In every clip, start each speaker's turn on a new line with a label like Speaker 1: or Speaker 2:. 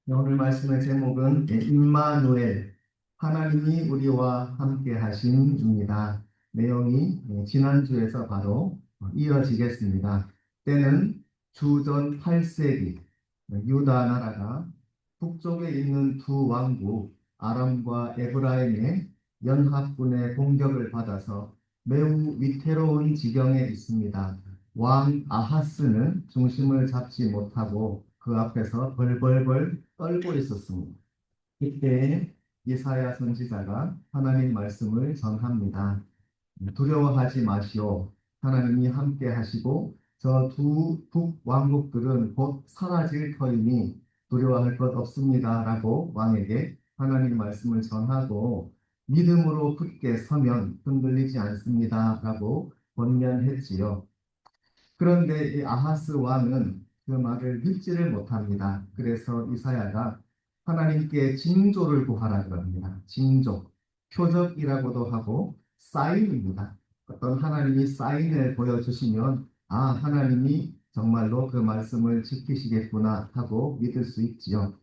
Speaker 1: 오늘 말씀의 제목은 임마누엘, 하나님이 우리와 함께 하심입니다. 내용이 지난주에서 바로 이어지겠습니다. 때는 주전 8세기 유다 나라가 북쪽에 있는 두 왕국 아람과 에브라임의 연합군의 공격을 받아서 매우 위태로운 지경에 있습니다. 왕 아하스는 중심을 잡지 못하고 그 앞에서 벌벌벌 떨고 있었습니다. 이때 이사야 선지자가 하나님 말씀을 전합니다. 두려워하지 마시오. 하나님이 함께 하시고 저 두 북왕국들은 곧 사라질 터이니 두려워할 것 없습니다. 라고 왕에게 하나님 말씀을 전하고 믿음으로 굳게 서면 흔들리지 않습니다. 라고 권면했지요. 그런데 이 아하스 왕은 그 말을 믿지를 못합니다. 그래서 이사야가 하나님께 징조를 구하라 그럽니다. 징조, 표적이라고도 하고 사인입니다. 어떤 하나님이 사인을 보여주시면 하나님이 정말로 그 말씀을 지키시겠구나 하고 믿을 수 있지요.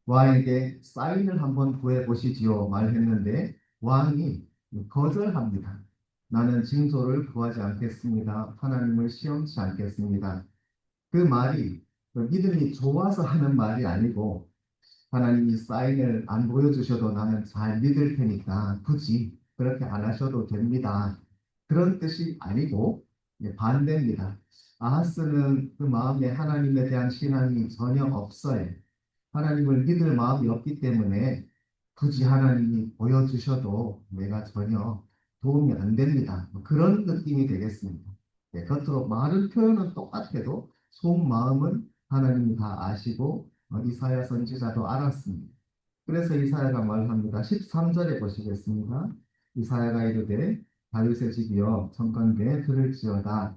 Speaker 1: 왕에게 사인을 한번 구해보시지요 말했는데 왕이 거절합니다. 나는 징조를 구하지 않겠습니다. 하나님을 시험치 않겠습니다. 그 말이 믿음이 좋아서 하는 말이 아니고 하나님이 사인을 안 보여주셔도 나는 잘 믿을 테니까 굳이 그렇게 안 하셔도 됩니다. 그런 뜻이 아니고 반대입니다. 아하스는 그 마음에 하나님에 대한 신앙이 전혀 없어요. 하나님을 믿을 마음이 없기 때문에 굳이 하나님이 보여주셔도 내가 전혀 도움이 안 됩니다. 그런 느낌이 되겠습니다. 겉으로 말은 표현은 똑같아도 속마음은 하나님이 다 아시고 이사야 선지자도 알았습니다. 그래서 이사야가 말합니다. 13절에 보시겠습니다. 이사야가 이르되 다윗의 집이여 청컨대 들을지어다.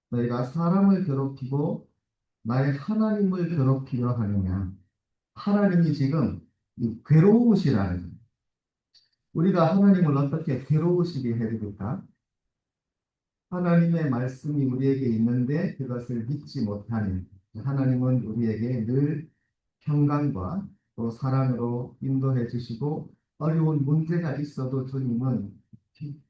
Speaker 1: 너희가 사람을 괴롭히고 나의 하나님을 괴롭히려 하느냐. 하나님이 지금 괴로우시라는 거예요. 우리가 하나님을 어떻게 괴로우시게 해야 됩니까? 하나님의 말씀이 우리에게 있는데 그것을 믿지 못하는 하나님은 우리에게 늘 평강과 또 사랑으로 인도해 주시고 어려운 문제가 있어도 주님은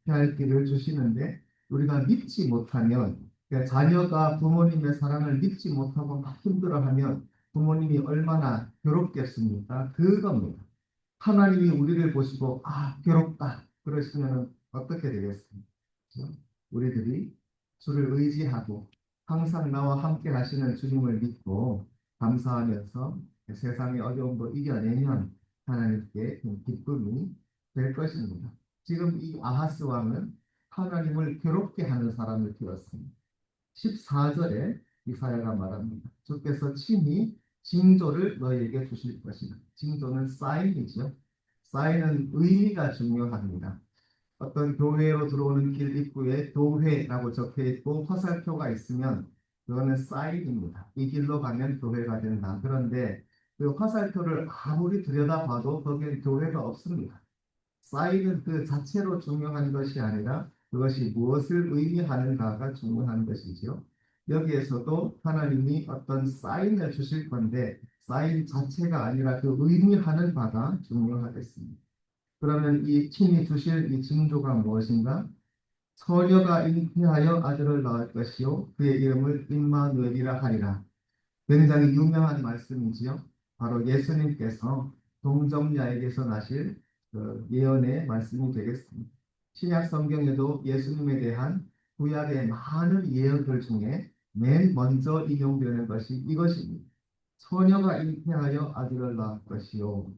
Speaker 1: 피할 길을 주시는데 우리가 믿지 못하면 그러니까 자녀가 부모님의 사랑을 믿지 못하고 막 힘들어하면 부모님이 얼마나 괴롭겠습니까? 그겁니다. 하나님이 우리를 보시고 괴롭다 그러시면 어떻게 되겠습니까? 그렇죠? 우리들이 주를 의지하고 항상 나와 함께 하시는 주님을 믿고 감사하면서 세상의 어려움도 이겨내면 하나님께 기쁨이 될 것입니다. 지금 이 아하스 왕은 하나님을 괴롭게 하는 사람을 되었습니다. 14절에 이사야가 말합니다. 주께서 친히 징조를 너희에게 주실 것이다. 징조는 사인이죠. 사인은 의미가 중요합니다. 어떤 교회로 들어오는 길 입구에 교회라고 적혀 있고 화살표가 있으면 그거는 사인입니다. 이 길로 가면 교회가 된다. 그런데 그 화살표를 아무리 들여다봐도 거기에 교회가 없습니다. 사인은 그 자체로 중요한 것이 아니라 그것이 무엇을 의미하는가가 중요한 것이지요. 여기에서도 하나님이 어떤 사인을 주실 건데 사인 자체가 아니라 그 의미하는 바가 중요하겠습니다. 그러면 이 친히 주실 이 징조가 무엇인가? 처녀가 잉태하여 아들을 낳을 것이요 그의 이름을 임마누엘이라 하리라. 굉장히 유명한 말씀이지요. 바로 예수님께서 동정녀에게서 나실 그 예언의 말씀이 되겠습니다. 신약 성경에도 예수님에 대한 구약의 많은 예언들 중에 맨 먼저 인용되는 것이 이것입니다. 처녀가 잉태하여 아들을 낳을 것이요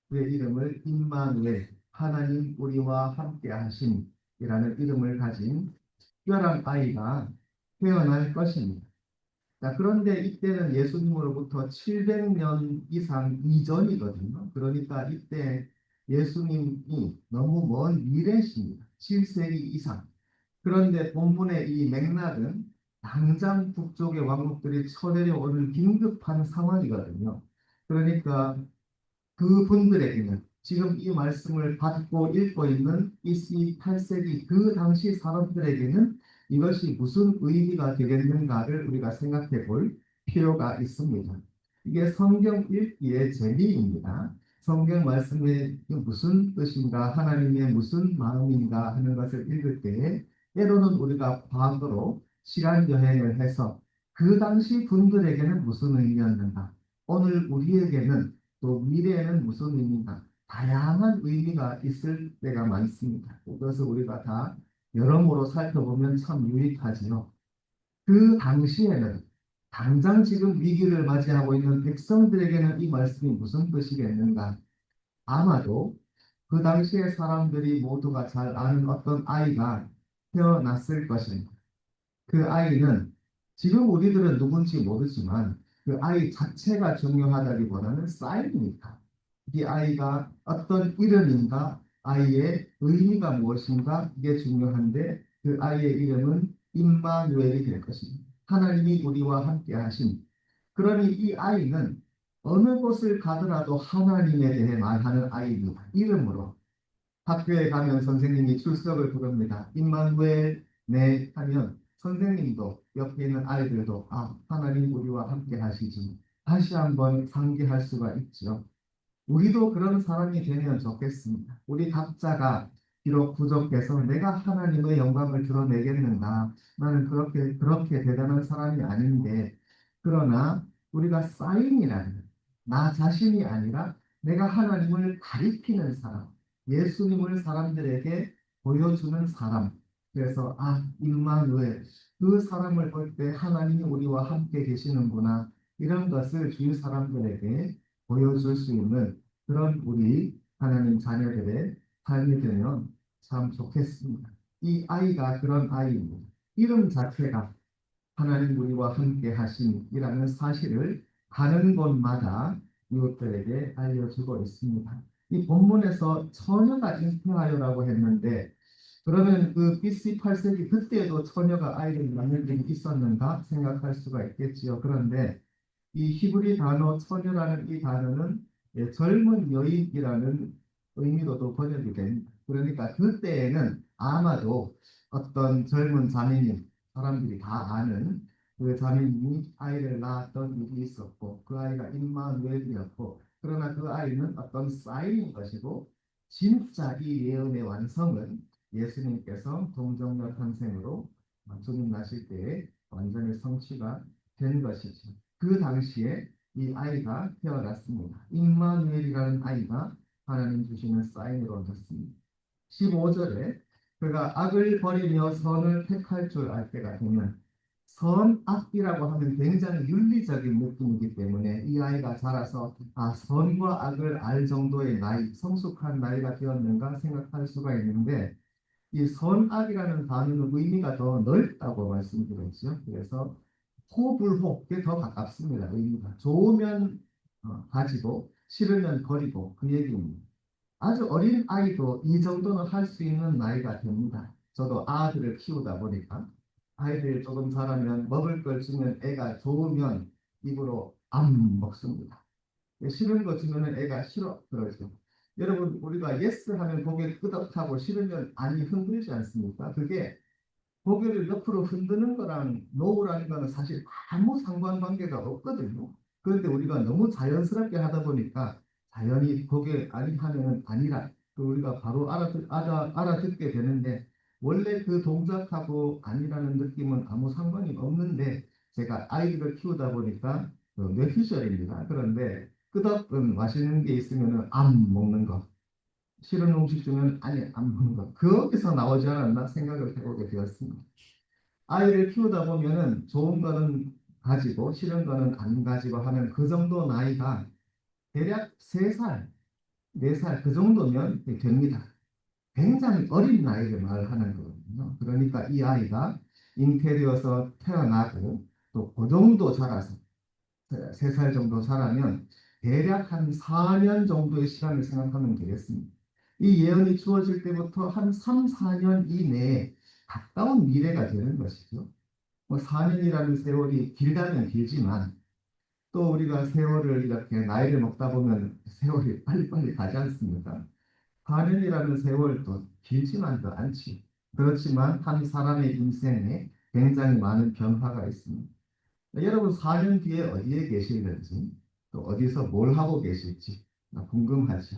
Speaker 1: 그의 이름을 임마누엘 하나님 우리와 함께 하심이라는 이름을 가진 특별한 아이가 태어날 것입니다. 자, 그런데 이때는 예수님으로부터 700년 이상 이전이거든요. 그러니까 이때 예수님이 너무 먼 미래십니다. 7세기 이상. 그런데 본문의 이 맥락은 당장 북쪽의 왕국들이 쳐내려오는 긴급한 상황이거든요. 그러니까 그분들에게는 지금 이 말씀을 받고 읽고 있는 BC 8세기 그 당시 사람들에게는 이것이 무슨 의미가 되겠는가를 우리가 생각해 볼 필요가 있습니다. 이게 성경 읽기의 재미입니다. 성경 말씀이 무슨 뜻인가, 하나님의 무슨 마음인가 하는 것을 읽을 때에 때로는 우리가 과거로 시간 여행을 해서 그 당시 분들에게는 무슨 의미였는가, 오늘 우리에게는 또 미래에는 무슨 의미인가, 다양한 의미가 있을 때가 많습니다. 그것을 우리가 다 여러모로 살펴보면 참 유익하지요. 그 당시에는 당장 지금 위기를 맞이하고 있는 백성들에게는 이 말씀이 무슨 뜻이겠는가? 아마도 그 당시의 사람들이 모두가 잘 아는 어떤 아이가 태어났을 것입니다. 그 아이는 지금 우리들은 누군지 모르지만 그 아이 자체가 중요하다기보다는 사인입니다. 이 아이가 어떤 이름인가, 아이의 의미가 무엇인가, 이게 중요한데 그 아이의 이름은 임마누엘이 될 것입니다. 하나님이 우리와 함께 하신. 그러니 이 아이는 어느 곳을 가더라도 하나님에 대해 말하는 아이입니다. 이름으로. 학교에 가면 선생님이 출석을 부릅니다. 임마누엘 네 하면 선생님도 옆에 있는 아이들도 아 하나님 우리와 함께 하시지 다시 한번 상기할 수가 있죠. 우리도 그런 사람이 되면 좋겠습니다. 우리 각자가 비록 부족해서 내가 하나님의 영광을 드러내겠는가? 나는 그렇게 대단한 사람이 아닌데, 그러나 우리가 사인이라는 나 자신이 아니라 내가 하나님을 가리키는 사람, 예수님을 사람들에게 보여주는 사람. 그래서 아, 임마누엘 그 사람을 볼 때 하나님이 우리와 함께 계시는구나. 이런 것을 주위 사람들에게 보여줄 수 있는 그런 우리 하나님 자녀들의 삶이 되면 참 좋겠습니다. 이 아이가 그런 아이입니다. 이름 자체가 하나님 우리와 함께 하심이라는 사실을 가는 곳마다 이웃들에게 알려주고 있습니다. 이 본문에서 처녀가 잉태하여라고 했는데 그러면 그 BC 8세기 그때도 처녀가 아이를 낳는 일이 있었는가 생각할 수가 있겠지요. 그런데 이 히브리 단어 처녀라는 이 단어는 젊은 여인이라는 의미로도 번역이 됩니다. 그러니까 그때에는 아마도 어떤 젊은 자매님, 사람들이 다 아는 그 자매님이 아이를 낳았던 일이 있었고 그 아이가 임마누엘이었고 그러나 그 아이는 어떤 사인인 것이고 진짜 이 예언의 완성은 예수님께서 동정녀 탄생으로 주님 나실 때에 완전히 성취가 된 것이죠. 그 당시에 이 아이가 태어났습니다. 임마누엘이라는 아이가 하나님 주시는 사인으로 얻었습니다. 15절에 그가 악을 버리며 선을 택할 줄 알 때가 되면 선악이라고 하면 굉장히 윤리적인 느낌이기 때문에 이 아이가 자라서 아 선과 악을 알 정도의 나이, 성숙한 나이가 되었는가 생각할 수가 있는데 이 선악이라는 단어는 의미가 더 넓다고 말씀드렸죠. 그래서 호불호에 더 가깝습니다. 의미가 좋으면 가지고 싫으면 버리고 그 얘기입니다. 아주 어린 아이도 이 정도는 할 수 있는 나이가 됩니다. 저도 아들을 키우다 보니까 아이들 조금 자라면 먹을 걸 주면 애가 좋으면 입으로 안 먹습니다. 싫은 거 주면 애가 싫어 그러죠. 여러분 우리가 예스 하면 고개를 끄덕하고 싫으면 아니 흔들지 않습니까? 그게 고개를 옆으로 흔드는 거랑 노우라는 거는 사실 아무 상관관계가 없거든요. 그런데 우리가 너무 자연스럽게 하다 보니까 자연히 고개 아니 하면은 아니라 그 우리가 바로 알아듣게 되는데 원래 그 동작하고 아니라는 느낌은 아무 상관이 없는데 제가 아이들을 키우다 보니까 뇌피셜입니다. 그런데 끄덕은 맛있는 게 있으면은 안 먹는 거. 싫은 음식 중에는 아니 안 먹는 거. 거기서 나오지 않았나 생각을 해보게 되었습니다. 아이를 키우다 보면은 좋은 거는 가지고 싫은 거는 안 가지고 하는 그 정도 나이가 대략 3살, 4살 그 정도면 됩니다. 굉장히 어린 나이를 말하는 거거든요. 그러니까 이 아이가 잉태되어서 태어나고 또 그 정도 자라서 3살 정도 자라면 대략 한 4년 정도의 시간을 생각하면 되겠습니다. 이 예언이 주어질 때부터 한 3, 4년 이내에 가까운 미래가 되는 것이죠. 뭐 4년이라는 세월이 길다면 길지만 또 우리가 세월을 이렇게 나이를 먹다 보면 세월이 빨리빨리 가지 않습니까? 4년이라는 세월도 길지만도 않지. 그렇지만 한 사람의 인생에 굉장히 많은 변화가 있습니다. 여러분 4년 뒤에 어디에 계실는지 또 어디서 뭘 하고 계실지 궁금하죠.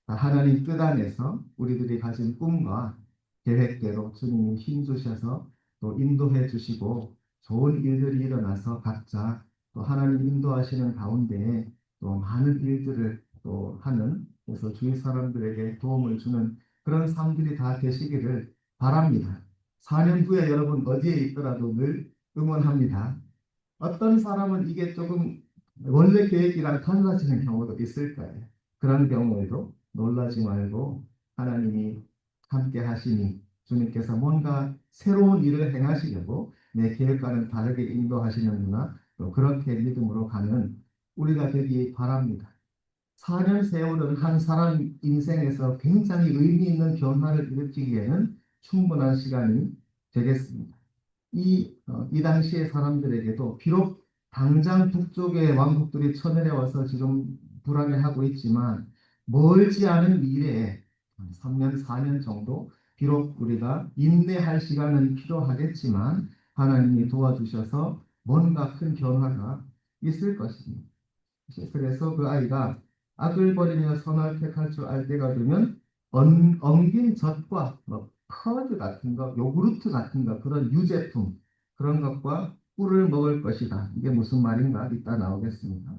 Speaker 1: 하나님 뜻 안에서 우리들이 가진 꿈과 계획대로 주님이 힘주셔서 또 인도해 주시고 좋은 일들이 일어나서 각자 또 하나님 인도하시는 가운데 또 많은 일들을 또 하는, 그래서 주위 사람들에게 도움을 주는 그런 삶들이 다 되시기를 바랍니다. 4년 후에 여러분 어디에 있더라도 늘 응원합니다. 어떤 사람은 이게 조금 원래 계획이랑 달라지는 경우도 있을 거예요. 그런 경우에도 놀라지 말고 하나님이 함께 하시니 주님께서 뭔가 새로운 일을 행하시려고 내 계획과는 다르게 인도하시는구나, 또 그렇게 믿음으로 가는 우리가 되기 바랍니다. 4년 세월은 한 사람 인생에서 굉장히 의미 있는 변화를 일으키기에는 충분한 시간이 되겠습니다. 이 당시의 사람들에게도 비록 당장 북쪽의 왕국들이 쳐내려와서 지금 불안해하고 있지만 멀지 않은 미래에 3년, 4년 정도 비록 우리가 인내할 시간은 필요하겠지만 하나님이 도와주셔서 뭔가 큰 변화가 있을 것입니다. 그래서 그 아이가 악을 버리며 선을 택할 줄 알 때가 되면 엉긴 젖과 뭐 커드 같은 거, 요구르트 같은 거, 그런 유제품, 그런 것과 꿀을 먹을 것이다. 이게 무슨 말인가? 이따 나오겠습니다.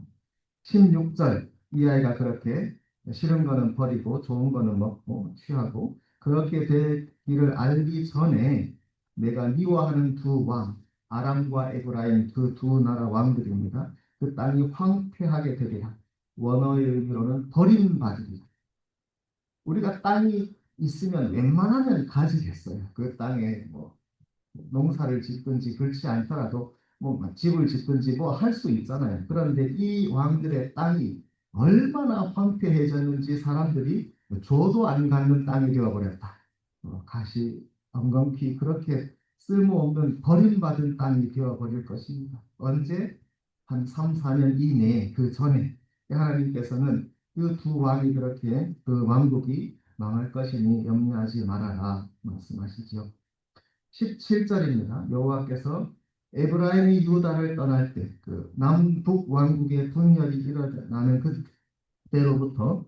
Speaker 1: 16절, 이 아이가 그렇게 싫은 거는 버리고 좋은 거는 먹고 취하고 그렇게 되기를 알기 전에 내가 미워하는 두 왕, 아람과 에브라임, 그 두 나라 왕들입니다. 그 땅이 황폐하게 되리라. 원어의 의미로는 버림받으리라. 우리가 땅이 있으면 웬만하면 가지겠어요. 그 땅에 뭐 농사를 짓든지 그렇지 않더라도 뭐 집을 짓든지 뭐 할 수 있잖아요. 그런데 이 왕들의 땅이 얼마나 황폐해졌는지 사람들이 줘도 안 갖는 땅이 되어버렸다. 가시 엉겅퀴 그렇게 쓸모없는 버림받은 땅이 되어버릴 것입니다. 언제? 한 3, 4년 이내에, 그 전에 하나님께서는 그 두 왕이 그렇게 그 왕국이 망할 것이니 염려하지 말아라 말씀하시죠. 17절입니다. 여호와께서 에브라임이 유다를 떠날 때 그 남북 왕국의 분열이 일어나는 그때로부터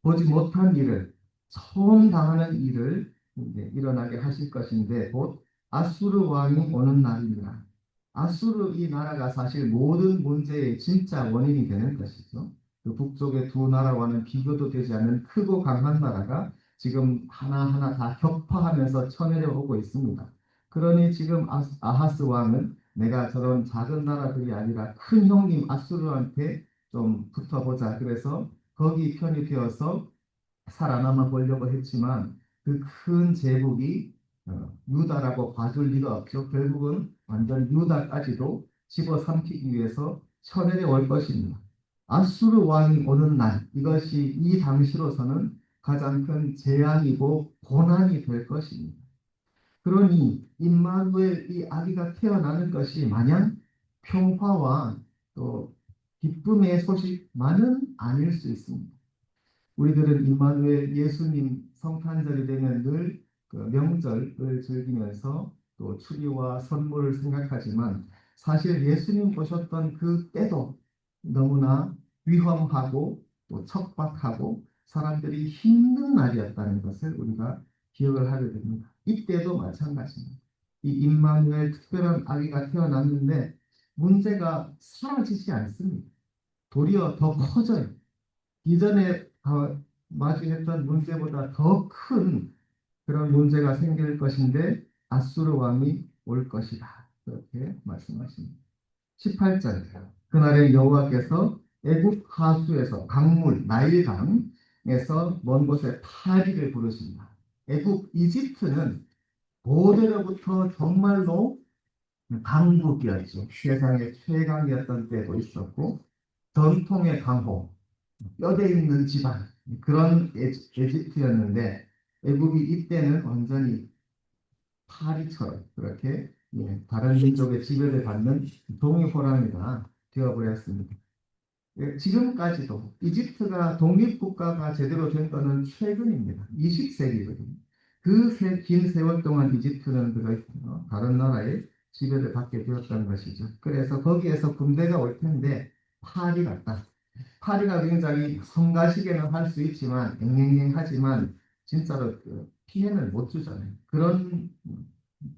Speaker 1: 보지 못한 일을, 처음 당하는 일을 이제 일어나게 하실 것인데 곧 아수르 왕이 오는 날입니다. 아수르 이 나라가 사실 모든 문제의 진짜 원인이 되는 것이죠. 그 북쪽의 두 나라와는 비교도 되지 않는 크고 강한 나라가 지금 하나하나 다 격파하면서 쳐내려오고 있습니다. 그러니 지금 아하스 왕은 내가 저런 작은 나라들이 아니라 큰 형님 아수르한테 좀 붙어보자. 그래서 거기 편이 되어서 살아남아 보려고 했지만 그 큰 제국이 유다라고 봐줄 리가 없죠. 결국은 완전 유다까지도 집어삼키기 위해서 쳐내려올 것입니다. 아수르 왕이 오는 날, 이것이 이 당시로서는 가장 큰 재앙이고 고난이 될 것입니다. 그러니 임마누엘 이 아기가 태어나는 것이 마냥 평화와 또 기쁨의 소식만은 아닐 수 있습니다. 우리들은 임마누엘 예수님 성탄절이 되면 늘그 명절을 즐기면서 또 추리와 선물을 생각하지만 사실 예수님 오셨던 그 때도 너무나 위험하고 또 척박하고 사람들이 힘든 날이었다는 것을 우리가 기억을 하게 됩니다. 이때도 마찬가지입니다. 이 임마누엘 특별한 아기가 태어났는데 문제가 사라지지 않습니다. 도리어 더 커져요. 이전에 마주했던 문제보다 더 큰 그런 문제가 생길 것인데 아수르 왕이 올 것이다. 그렇게 말씀하십니다. 18절, 그날에 여호와께서 애굽 하수에서 강물 나일강에서 먼 곳에 파리를 부르신다. 애굽 이집트는 고대로부터 정말로 강국이었죠. 세상의 최강이었던 때도 있었고 전통의 강호, 뼈대 있는 집안, 그런 에집트였는데 애굽이 이때는 완전히 파리처럼 그렇게 다른 민족의 지배를 받는 동일호랑이가 되어버렸습니다. 지금까지도 이집트가 독립국가가 제대로 된 것은 최근입니다. 20세기거든요. 그 긴 세월 동안 이집트는 다른 나라의 지배를 받게 되었다는 것이죠. 그래서 거기에서 군대가 올 텐데 파리 같다. 파리가 굉장히 성가시게는 할 수 있지만 앵앵앵하지만 진짜로 그 피해는 못 주잖아요. 그런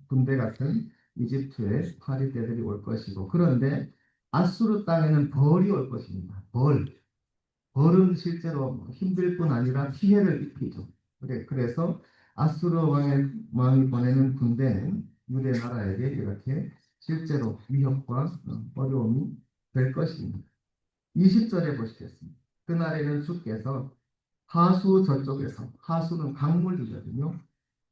Speaker 1: 군대 같은 이집트의 파리 때들이 올 것이고 그런데 아수르 땅에는 벌이 올 것입니다. 벌은 실제로 힘들 뿐 아니라 피해를 입히죠. 그래서 아수르 왕이 보내는 군대는 유대 나라에게 이렇게 실제로 위협과 어려움이 될 것입니다. 20절에 보시겠습니다. 그날에는 주께서 하수 저쪽에서, 하수는 강물이거든요.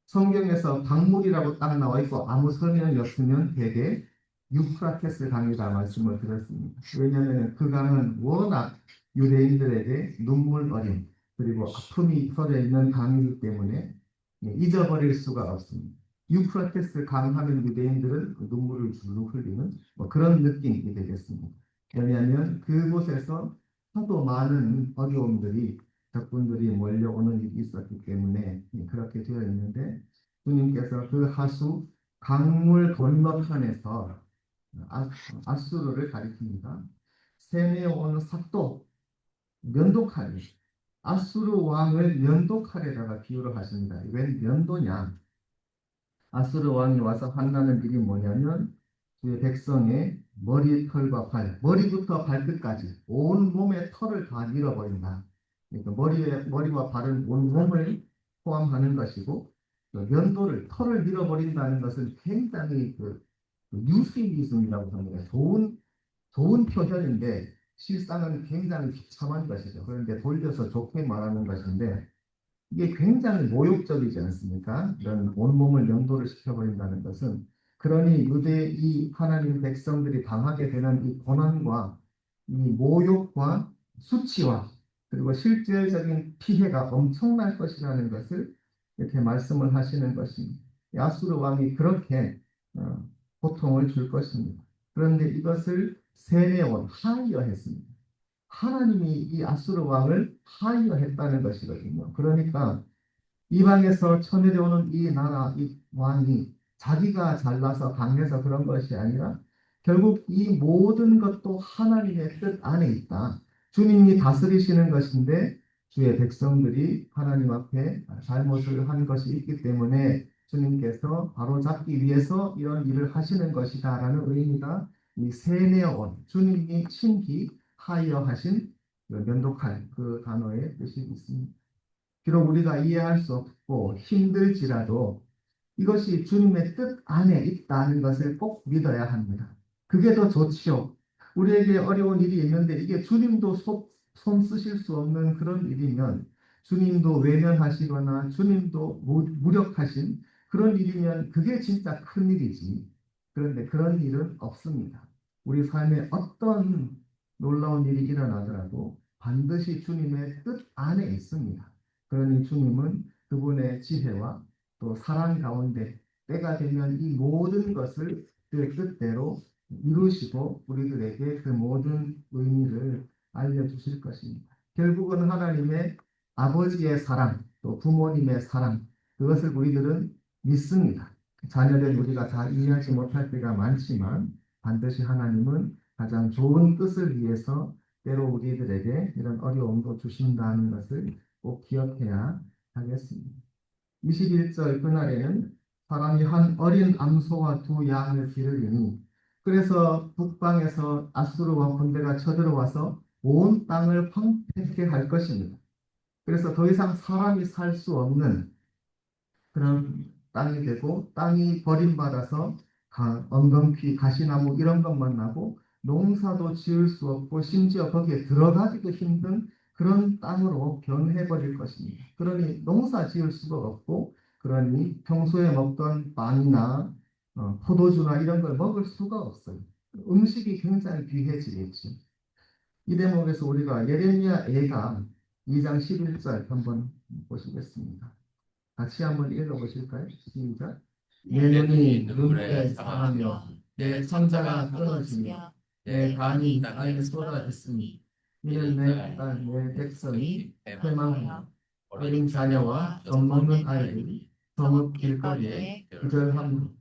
Speaker 1: 성경에서 강물이라고 딱 나와 있고 아무 설명이 없으면 대개 유프라테스 강이다 말씀을 드렸습니다. 왜냐하면 그 강은 워낙 유대인들에게 눈물 어린 그리고 아픔이 서려 있는 강이기 때문에 잊어버릴 수가 없습니다. 유프라테스 강 하면 유대인들은 그 눈물을 줄로 흘리는 뭐 그런 느낌이 되겠습니다. 왜냐하면 그곳에서 하도 많은 어려움들이 적군들이 몰려오는 일이 있었기 때문에 그렇게 되어 있는데 주님께서 그 하수 강물 건너편에서 아, 아수르를 가리킵니다. 세메 온 삭도 면도칼 아수르 왕을 면도칼에다가 비유를 하십니다. 웬 면도냐? 아수르 왕이 와서 한다는 일이 뭐냐면 주의 백성의 머리, 털과 발, 머리부터 발끝까지 온 몸의 털을 다 밀어버린다. 그러니까 머리와 발은 온 몸을 포함하는 것이고 또 면도를 털을 밀어버린다는 것은 굉장히 그 유스미즘이라고 합니다. 좋은 표현인데 실상은 굉장히 비참한 것이죠. 그런데 돌려서 좋게 말하는 것인데 이게 굉장히 모욕적이지 않습니까? 이런 온몸을 연도를 시켜버린다는 것은 그러니 유대 이 하나님 백성들이 당하게 되는 이 고난과 이 모욕과 수치와 그리고 실질적인 피해가 엄청날 것이라는 것을 이렇게 말씀을 하시는 것입니다. 야수르 왕이 그렇게 고통을 줄 것입니다. 그런데 이것을 세례원 하이어했습니다. 하나님이 이 아수르 왕을 하이어했다는 것이거든요. 그러니까 이방에서 쳐내려오는 이 나라, 이 왕이 자기가 잘나서 강해서 그런 것이 아니라 결국 이 모든 것도 하나님의 뜻 안에 있다. 주님이 다스리시는 것인데 주의 백성들이 하나님 앞에 잘못을 한 것이 있기 때문에 주님께서 바로잡기 위해서 이런 일을 하시는 것이다라는 의미가 이 세내어온 주님이 친히 하여 하신 면도칼 그 단어의 뜻이 있습니다. 비록 우리가 이해할 수 없고 힘들지라도 이것이 주님의 뜻 안에 있다는 것을 꼭 믿어야 합니다. 그게 더 좋지요. 우리에게 어려운 일이 있는데 이게 주님도 손 쓰실 수 없는 그런 일이면 주님도 외면하시거나 주님도 무력하신 그런 일이면 그게 진짜 큰 일이지. 그런데 그런 일은 없습니다. 우리 삶에 어떤 놀라운 일이 일어나더라도 반드시 주님의 뜻 안에 있습니다. 그러니 주님은 그분의 지혜와 또 사랑 가운데 때가 되면 이 모든 것을 그 뜻대로 이루시고 우리들에게 그 모든 의미를 알려주실 것입니다. 결국은 하나님의 아버지의 사랑, 또 부모님의 사랑, 그것을 우리들은 믿습니다. 자녀된 우리가 다 이해하지 못할 때가 많지만 반드시 하나님은 가장 좋은 뜻을 위해서 때로 우리들에게 이런 어려움도 주신다는 것을 꼭 기억해야 하겠습니다. 21절 그날에는 사람이 한 어린 암소와 두 양을 기르리니 그래서 북방에서 아수르와 군대가 쳐들어와서 온 땅을 황폐케 할 것입니다. 그래서 더 이상 사람이 살 수 없는 그런 땅이 되고 땅이 버림받아서 엉겅퀴, 가시나무 이런 것만 나고 농사도 지을 수 없고 심지어 거기에 들어가기도 힘든 그런 땅으로 변해버릴 것입니다. 그러니 농사 지을 수가 없고 그러니 평소에 먹던 빵이나 포도주나 이런 걸 먹을 수가 없어요. 음식이 굉장히 귀해지겠죠. 이 대목에서 우리가 예레미야 애가 2장 11절 한번 보시겠습니다. 같이 한번 읽어보실까요? 시작. 내 눈이 눈물에 상하며 내 창자가 끊어지며 내 간이 땅에 쏟아졌으니 이는 내 백성이 패망하여 어린 자녀와 젖먹는 아이들이 성읍 길거리에 기절함.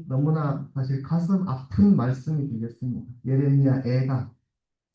Speaker 1: 너무나 사실 가슴 아픈 말씀이 되겠습니다. 예레미야 애가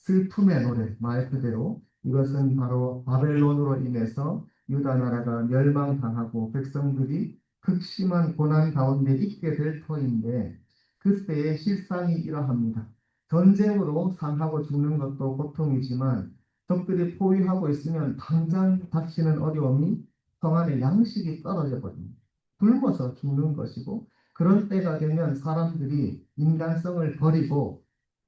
Speaker 1: 슬픔의 노래, 말 그대로 이것은 바로 바벨론으로 인해서 유다 나라가 멸망당하고 백성들이 극심한 고난 가운데 있게 될 터인데 그때의 실상이 이러합니다. 전쟁으로 상하고 죽는 것도 고통이지만 적들이 포위하고 있으면 당장 닥치는 어려움이 성 안에 양식이 떨어져 버립니다. 굶어서 죽는 것이고 그런 때가 되면 사람들이 인간성을 버리고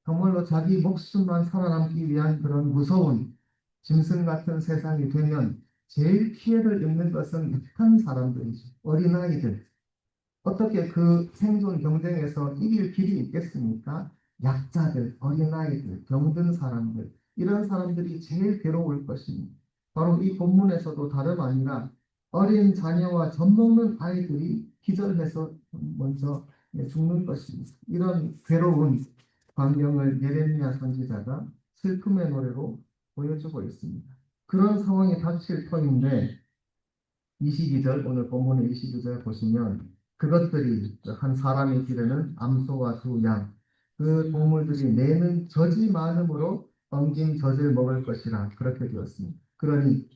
Speaker 1: 정말로 자기 목숨만 살아남기 위한 그런 무서운 짐승 같은 세상이 되면 제일 피해를 입는 것은 약한 사람들이죠. 어린아이들. 어떻게 그 생존 경쟁에서 이길 길이 있겠습니까? 약자들, 어린아이들, 병든 사람들, 이런 사람들이 제일 괴로울 것입니다. 바로 이 본문에서도 다름 아니라 어린 자녀와 젖먹는 아이들이 기절해서 먼저 죽는 것입니다. 이런 괴로운 광경을 예레미야 선지자가 슬픔의 노래로 보여주고 있습니다. 그런 상황이 닥칠 터인데 22절 오늘 본문의 22절 보시면 그것들이 한 사람이 기르는 암소와 두 양, 그 동물들이 내는 젖이 많음으로 엉긴 젖을 먹을 것이라 그렇게 되었습니다. 그러니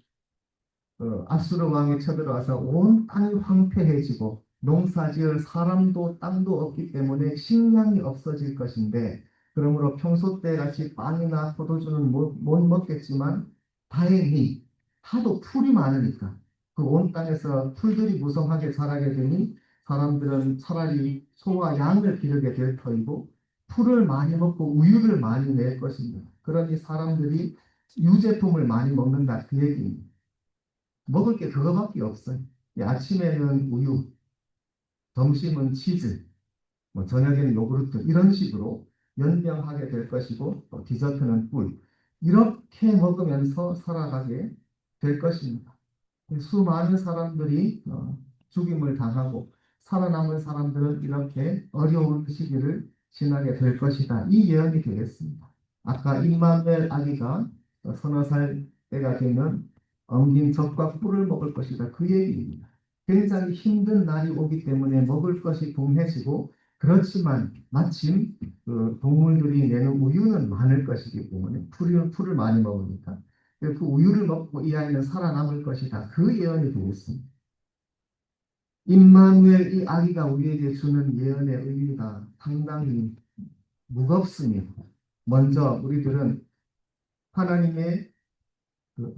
Speaker 1: 아수르 왕이 쳐들어와서 온 땅이 황폐해지고 농사지을 사람도 땅도 없기 때문에 식량이 없어질 것인데 그러므로 평소 때 같이 빵이나 포도주는 못 먹겠지만 다행히 하도 풀이 많으니까 그 온 땅에서 풀들이 무성하게 자라게 되니 사람들은 차라리 소와 양을 기르게 될 터이고 풀을 많이 먹고 우유를 많이 낼 것입니다. 그러니 사람들이 유제품을 많이 먹는다 그 얘기입니다. 먹을 게 그거밖에 없어요. 아침에는 우유, 점심은 치즈, 뭐 저녁에는 요구르트 이런 식으로 연명하게 될 것이고 또 디저트는 꿀 이렇게 먹으면서 살아가게 될 것입니다. 수많은 사람들이 죽임을 당하고 살아남은 사람들은 이렇게 어려운 시기를 지나게 될 것이다. 이 예언이 되겠습니다. 아까 임마누엘 아기가 서너 살 때가 되면 엉긴 젖과 꿀을 먹을 것이다. 그 얘기입니다. 굉장히 힘든 날이 오기 때문에 먹을 것이 동해지고 그렇지만 마침 그 동물들이 내는 우유는 많을 것이기 때문에 풀을 많이 먹으니까 그 우유를 먹고 이 아이는 살아남을 것이다. 그 예언이 되겠습니다. 임마누엘 이 아기가 우리에게 주는 예언의 의미가 상당히 무겁습니다. 먼저 우리들은 하나님의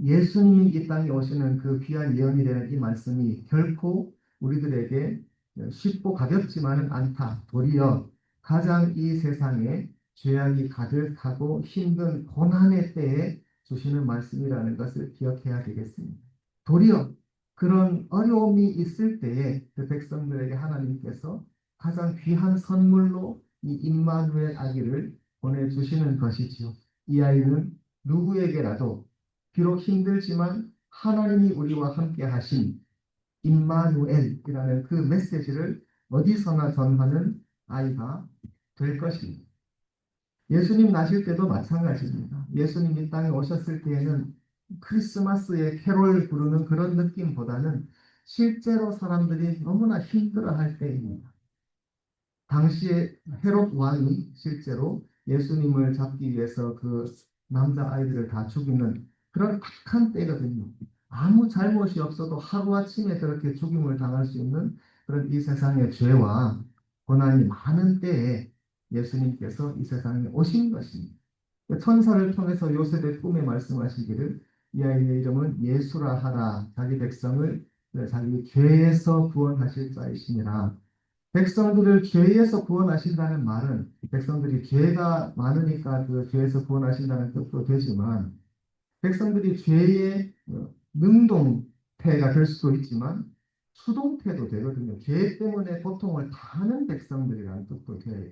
Speaker 1: 예수님이 이 땅에 오시는 그 귀한 예언이 되는 이 말씀이 결코 우리들에게 쉽고 가볍지만은 않다. 도리어 가장 이 세상에 죄악이 가득하고 힘든 고난의 때에 주시는 말씀이라는 것을 기억해야 되겠습니다. 도리어 그런 어려움이 있을 때에 그 백성들에게 하나님께서 가장 귀한 선물로 이 임마누엘 아기를 보내주시는 것이지요. 이 아이는 누구에게라도 비록 힘들지만 하나님이 우리와 함께 하신 임마누엘이라는 그 메시지를 어디서나 전하는 아이가 될 것입니다. 예수님 나실 때도 마찬가지입니다. 예수님 이 땅에 오셨을 때에는 크리스마스에 캐롤 부르는 그런 느낌보다는 실제로 사람들이 너무나 힘들어할 때입니다. 당시에 헤롯 왕이 실제로 예수님을 잡기 위해서 그 남자아이들을 다 죽이는 그런 악한 때거든요. 아무 잘못이 없어도 하루아침에 그렇게 죽임을 당할 수 있는 그런 이 세상의 죄와 고난이 많은 때에 예수님께서 이 세상에 오신 것입니다. 천사를 통해서 요셉의 꿈에 말씀하시기를 이 아이의 이름은 예수라 하라 자기 백성을 자기 죄에서 구원하실 자이시니라. 백성들을 죄에서 구원하신다는 말은 백성들이 죄가 많으니까 그 죄에서 구원하신다는 뜻도 되지만 백성들이 죄의 능동태가 될 수도 있지만 수동태도 되거든요. 죄 때문에 고통을 당하는 백성들이라는 뜻도 돼요.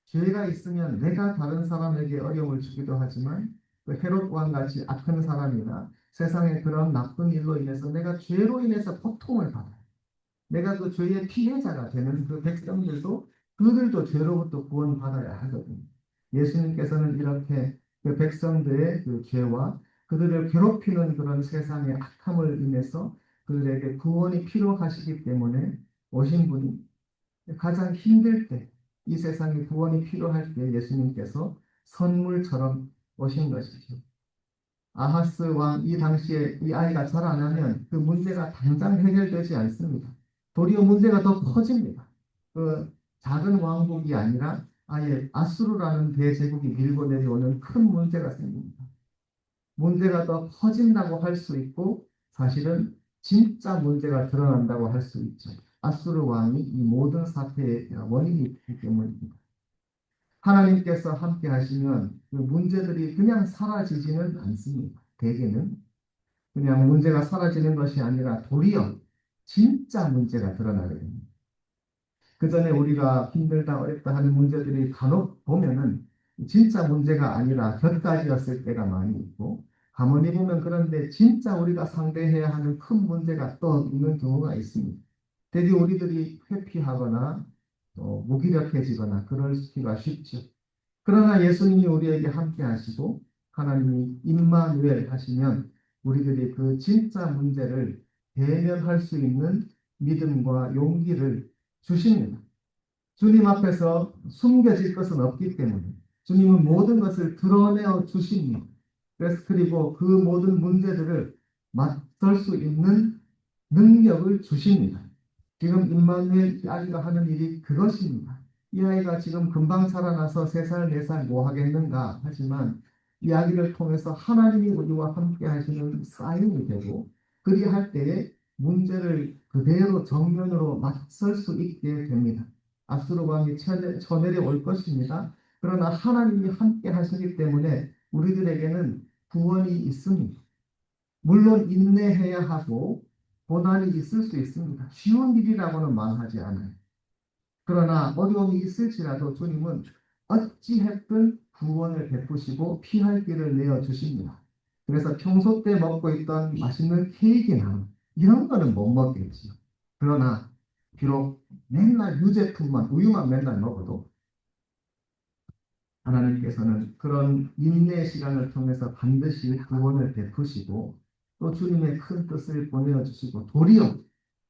Speaker 1: 죄가 있으면 내가 다른 사람에게 어려움을 주기도 하지만 그 헤롯 왕 같이 악한 사람이나 세상의 그런 나쁜 일로 인해서 내가 죄로 인해서 고통을 받아요. 내가 그 죄의 피해자가 되는 그 백성들도 그들도 죄로부터 구원받아야 하거든요. 예수님께서는 이렇게 그 백성들의 그 죄와 그들을 괴롭히는 그런 세상의 악함을 인해서 그들에게 구원이 필요하시기 때문에 오신 분이 가장 힘들 때, 이 세상에 구원이 필요할 때 예수님께서 선물처럼 오신 것이죠. 아하스 왕 이 당시에 이 아이가 자라나면 그 문제가 당장 해결되지 않습니다. 도리어 문제가 더 커집니다. 그 작은 왕국이 아니라 아예 아수르라는 대제국이 밀고 내려오는 큰 문제가 생깁니다. 문제가 더 커진다고 할 수 있고 사실은 진짜 문제가 드러난다고 할 수 있죠. 아수르 왕이 이 모든 사태의 원인이기 때문입니다. 하나님께서 함께 하시면 그 문제들이 그냥 사라지지는 않습니다. 대개는 그냥 문제가 사라지는 것이 아니라 도리어 진짜 문제가 드러나게 됩니다. 그 전에 우리가 힘들다 어렵다 하는 문제들이 간혹 보면은 진짜 문제가 아니라 곁가지였을 때가 많이 있고 가만히 보면 그런데 진짜 우리가 상대해야 하는 큰 문제가 또 있는 경우가 있습니다. 대개 우리들이 회피하거나 또 무기력해지거나 그럴 수가 쉽죠. 그러나 예수님이 우리에게 함께 하시고 하나님이 임마누엘 하시면 우리들이 그 진짜 문제를 대면할 수 있는 믿음과 용기를 주십니다. 주님 앞에서 숨겨질 것은 없기 때문에 주님은 모든 것을 드러내어 주십니다. 그래서 그리고 그 모든 문제들을 맞설 수 있는 능력을 주십니다. 지금 임마누엘 아이가 하는 일이 그것입니다. 이 아이가 지금 금방 자라나서 3살, 4살 뭐 하겠는가 하지만 이 아이를 통해서 하나님이 우리와 함께 하시는 사인이 되고 그리할 때에 문제를 그대로 정면으로 맞설 수 있게 됩니다. 아수르 왕이 쳐내려올 것입니다. 그러나 하나님이 함께 하시기 때문에 우리들에게는 구원이 있습니다. 물론 인내해야 하고 고난이 있을 수 있습니다. 쉬운 일이라고는 말하지 않아요. 그러나 어려움이 있을지라도 주님은 어찌했든 구원을 베푸시고 피할 길을 내어주십니다. 그래서 평소 때 먹고 있던 맛있는 케이크나 이런 거는 못 먹겠지요. 그러나 비록 맨날 유제품만 우유만 맨날 먹어도 하나님께서는 그런 인내 시간을 통해서 반드시 구원을 베푸시고 또 주님의 큰 뜻을 보내어 주시고 도리어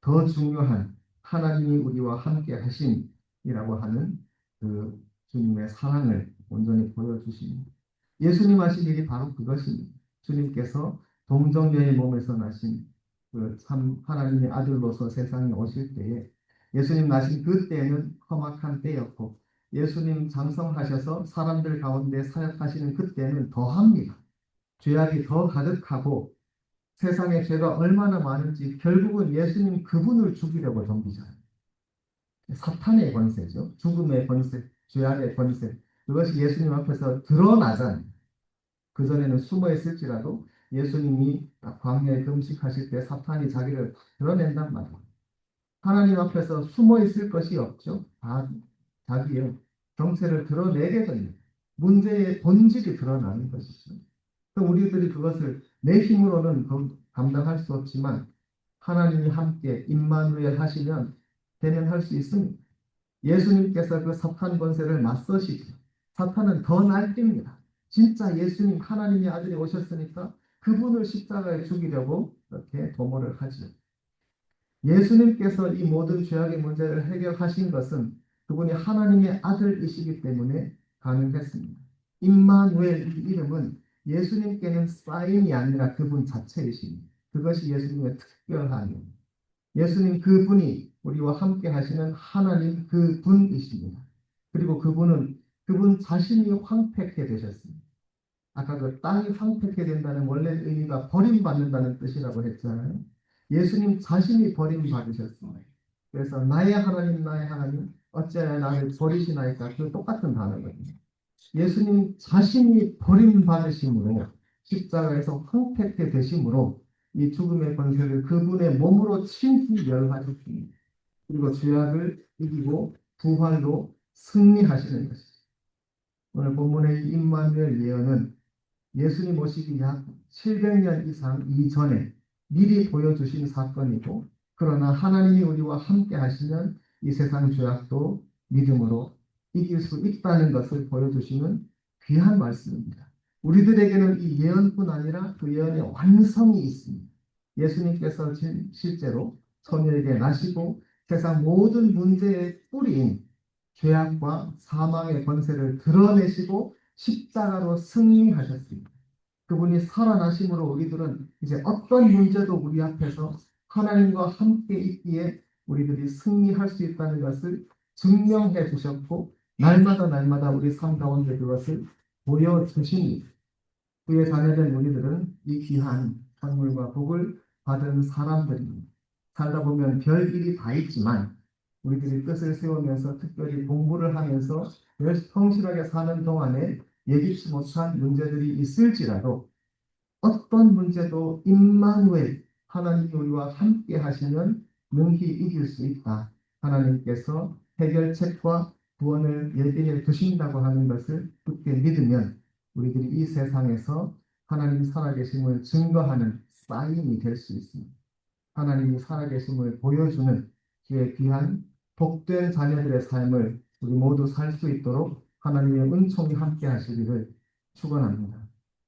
Speaker 1: 더 중요한 하나님이 우리와 함께 하심이라고 하는 그 주님의 사랑을 온전히 보여주십니다. 예수님 하신 일이 바로 그것입니다. 주님께서 동정녀의 몸에서 나신 그 참 하나님의 아들로서 세상에 오실 때에 예수님 나신 그때는 험악한 때였고 예수님 장성하셔서 사람들 가운데 사역하시는 그때는 더합니다. 죄악이 더 가득하고 세상에 죄가 얼마나 많은지 결국은 예수님 그분을 죽이려고 덤비잖아요. 사탄의 권세죠. 죽음의 권세, 죄악의 권세. 그것이 예수님 앞에서 드러나잖아요. 그전에는 숨어 있을지라도 예수님이 광야에 금식하실 때 사탄이 자기를 드러낸단 말이에요. 하나님 앞에서 숨어 있을 것이 없죠. 다 자기의 정체를 드러내게 됩니다. 문제의 본질이 드러나는 것이죠. 우리들이 그것을 내 힘으로는 감당할 수 없지만 하나님이 함께 임마누엘 하시면 대면할 수 있습니다. 예수님께서 그 사탄 권세를 맞서시죠. 사탄은 더 날뛰니다. 진짜 예수님 하나님의 아들이 오셨으니까 그분을 십자가에 죽이려고 그렇게 도모를 하죠. 예수님께서 이 모든 죄악의 문제를 해결하신 것은 그분이 하나님의 아들이시기 때문에 가능했습니다. 임마누엘 이 이름은 예수님께는 사인이 아니라 그분 자체이십니다. 그것이 예수님의 특별한 예수님 그분이 우리와 함께 하시는 하나님 그분이십니다. 그리고 그분은 그분 자신이 황폐케 되셨습니다. 아까 그 땅이 황폐케 된다는 원래 의미가 버림받는다는 뜻이라고 했잖아요. 예수님 자신이 버림받으셨습니다. 그래서 나의 하나님 어찌하여 나를 버리시나이까 그 똑같은 단어거든요. 예수님 자신이 버림받으심으로 십자가에서 황폐케 되심으로 이 죽음의 권세를 그분의 몸으로 친히 멸하셨습니다. 그리고 죄악을 이기고 부활로 승리하시는 것이죠. 오늘 본문의 임마누엘 예언은 예수님 오시기 약 700년 이상 이전에 미리 보여주신 사건이고 그러나 하나님이 우리와 함께 하시면 이 세상 죄악도 믿음으로 이길 수 있다는 것을 보여주시는 귀한 말씀입니다. 우리들에게는 이 예언뿐 아니라 그 예언의 완성이 있습니다. 예수님께서 실제로 처녀에게 나시고 세상 모든 문제의 뿌리인 죄악과 사망의 권세를 드러내시고 십자가로 승리하셨습니다. 그분이 살아나심으로 우리들은 이제 어떤 문제도 우리 앞에서 하나님과 함께 있기에 우리들이 승리할 수 있다는 것을 증명해 주셨고, 날마다 날마다 우리 삶 가운데 그것을 보여주시니 그의 자녀된 우리들은 이 귀한 선물과 복을 받은 사람들입니다. 살다 보면 별일이 다 있지만 우리들이 뜻을 세우면서 특별히 공부를 하면서 성실하게 사는 동안에 예기치 못한 문제들이 있을지라도 어떤 문제도 임마누엘 하나님이 우리와 함께 하시면 능히 이길 수 있다. 하나님께서 해결책과 구원을 예비해 두신다고 하는 것을 굳게 믿으면 우리들이 이 세상에서 하나님 살아계심을 증거하는 사인이 될 수 있습니다. 하나님이 살아계심을 보여주는 그의 귀한 복된 자녀들의 삶을 우리 모두 살 수 있도록 하나님의 은총이 함께 하시기를 축원합니다.